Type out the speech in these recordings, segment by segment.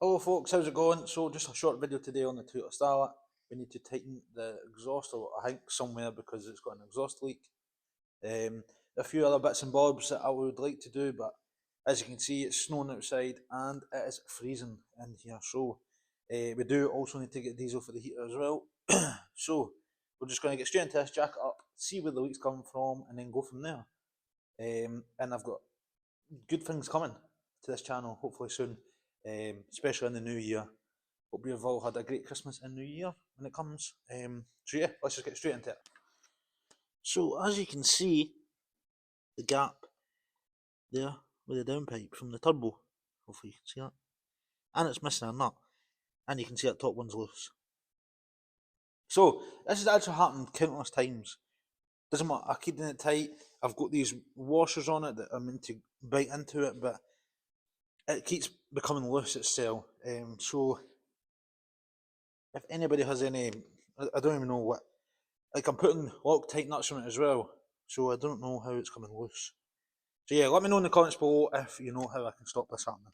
Hello folks, how's it going? So just a short video today on the Toyota Starlet. We need to tighten the exhaust, or I think somewhere, because it's got an exhaust leak. A few other bits and bobs that I would like to do, but as you can see it's snowing outside and it is freezing in here. So we do also need to get diesel for the heater as well. So we're just going to get straight into this, jack it up, see where the leak's coming from, and then go from there. And I've got good things coming to this channel hopefully soon, especially in the new year. Hope you've all had a great Christmas and New Year when it comes. So yeah, let's just get straight into it. So as you can see, the gap there with the downpipe from the turbo, hopefully you can see that, and it's missing a nut, and you can see that top one's loose. So this has actually happened countless times. Doesn't matter, I keep it tight. I've got these washers on it that are meant to bite into it, but it keeps becoming loose itself. So if anybody has any, I don't even know what, like I'm putting Loctite nuts on it as well, so I don't know how it's coming loose. So yeah, let me know in the comments below if you know how I can stop this happening.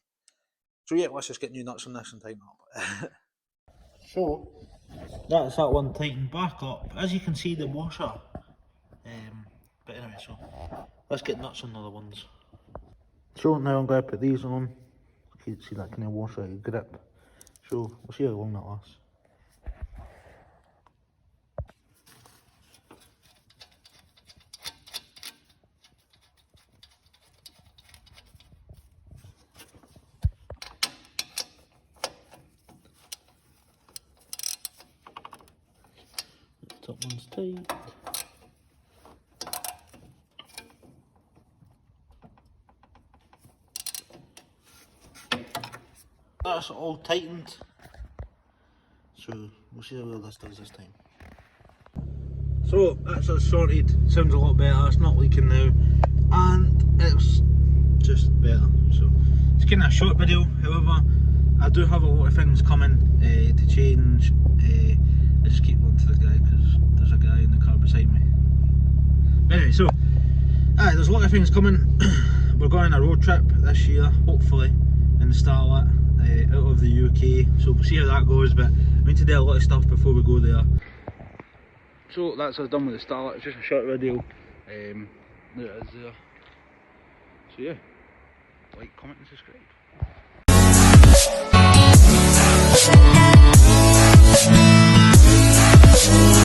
So yeah, let's just get new nuts on this and tighten up. So that's that one tightened back up. As you can see, the washer. But anyway, so let's get nuts on the other ones. So now I'm going to put these on. You can see that kind of washer grip. So we'll see how long that lasts. Top one's tight. That's all tightened. So we'll see how well this does this time. So that's all sorted. Sounds a lot better. It's not leaking now, and it's just better. So it's kind of a short video. However, I do have a lot of things coming to change. I just keep going to the guy because there's a guy in the car beside me. But anyway, so there's a lot of things coming. We're going on a road trip this year, hopefully, in the Starlet, out of the UK. So we'll see how that goes. But we need to do a lot of stuff before we go there. So that's us done with the Starlet. It's just a short video. There it is there. So yeah, like, comment and subscribe.